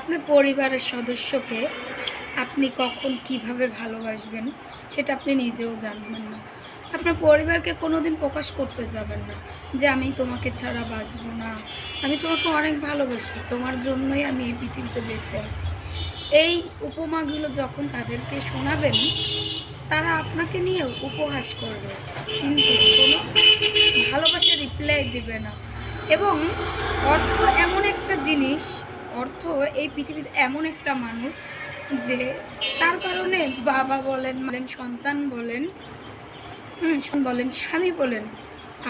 আপনার পরিবারের সদস্যকে আপনি কখন কিভাবে ভালোবাসবেন সেটা আপনি নিজেও জানবেন না। আপনার পরিবারকে কোনোদিন প্রকাশ করতে যাবেন না যে আমি তোমাকে ছাড়া বাঁচব না। আমি তোমাকে অনেক ভালোবাসি। তোমার জন্যই আমি এই পৃথিবীতে বেঁচে আছি। এই উপমাগুলো যখন তাদেরকে শোনাবেন, তারা আপনাকে নিয়ে উপহাস করবে। কিন্তু কোনো ভালোবাসার রিপ্লাই দিবে না। এবং অর্থ এমন একটা জিনিস, অর্থ এই পৃথিবীতে এমন একটা মানুষ যে তার কারণে বাবা বলেন, সন্তান বলেন, বলেন, স্বামী বলেন,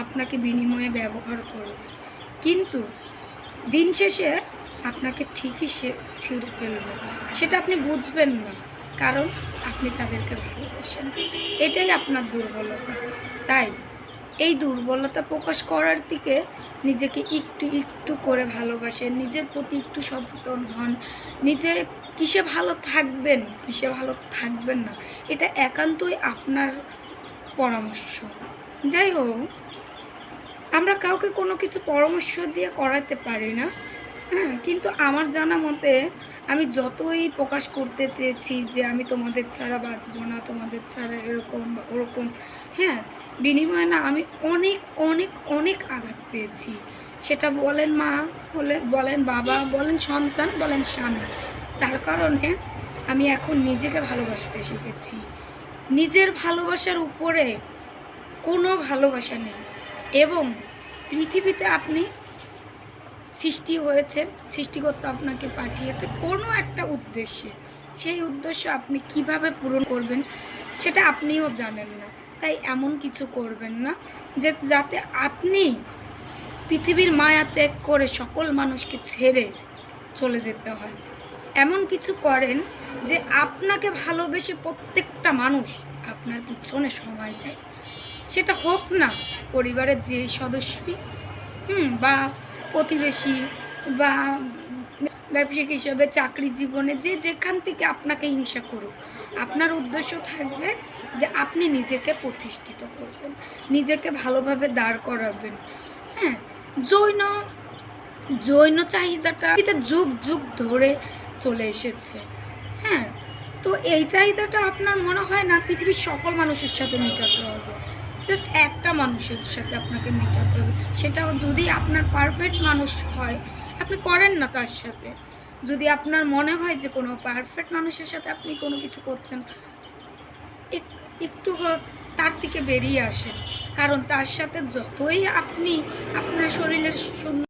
আপনাকে বিনিময়ে ব্যবহার করবে। কিন্তু দিন শেষে আপনাকে ঠিকই সে ছিঁড়ে ফেলবে। সেটা আপনি বুঝবেন না, কারণ আপনি তাদেরকে ভালোবাসেন। এটাই আপনার দুর্বলতা। তাই এই দুর্বলতা প্রকাশ করার দিকে নিজেকে একটু একটু করে ভালোবাসেন, নিজের প্রতি একটু সচেতন হন। নিজে কিসে ভালো থাকবেন, কিসে ভালো থাকবেন না, এটা একান্তই আপনার পরামর্শ। যাই হোক, আমরা কাউকে কোনো কিছু পরামর্শ দিয়ে করাতে পারি না, কিন্তু আমার জানা মতে আমি যতই প্রকাশ করতে চেয়েছি যে আমি তোমাদের ছাড়া বাঁচব না, তোমাদের ছাড়া এরকম বা ওরকম, হ্যাঁ, বিনিময়ে না আমি অনেক অনেক অনেক আঘাত পেয়েছি। সেটা বলেন মা, বলেন বাবা, বলেন সন্তান, বলেন স্বামী। তার কারণে আমি এখন নিজেকে ভালোবাসতে শিখেছি। নিজের ভালোবাসার উপরে কোনো ভালোবাসা নেই। এবং পৃথিবীতে আপনি সৃষ্টি হয়েছেন, সৃষ্টিকর্তা আপনাকে পাঠিয়েছে কোনো একটা উদ্দেশ্যে। সেই উদ্দেশ্য আপনি কিভাবে পূরণ করবেন সেটা আপনিও জানেন না। তাই এমন কিছু করবেন না যে যাতে আপনি পৃথিবীর মায়া ত্যাগ করে সকল মানুষকে ছেড়ে চলে যেতে হয়। এমন কিছু করেন যে আপনাকে ভালোবেসে প্রত্যেকটা মানুষ আপনার পিছনে সময় দেয়। সেটা হোক না পরিবারের যে সদস্যই, বা প্রতিবেশী, বা ব্যবসায়িক হিসাবে চাকরি জীবনে যে যেখান থেকে আপনাকে হিংসা করুক, আপনার উদ্দেশ্য থাকবে যে আপনি নিজেকে প্রতিষ্ঠিত করবেন, নিজেকে ভালোভাবে দাঁড় করাবেন। হ্যাঁ, জৈন জৈন চাহিদাটা যুগ যুগ ধরে চলে এসেছে। হ্যাঁ, তো এই চাহিদাটা আপনার মনে হয় না পৃথিবীর সকল মানুষের সাথে মেটাতে হবে। জাস্ট একটা মানুষের সাথে আপনাকে মেটাতে হবে। সেটাও যদি আপনার পারফেক্ট মানুষ হয়, আপনি করেন না তার সাথে। যদি আপনার মনে হয় যে কোনো পারফেক্ট মানুষের সাথে আপনি কোনো কিছু করছেন, একটু হোক তার থেকে বেরিয়ে আসেন। কারণ তার সাথে যতই আপনি আপনার শরীরের শূন্য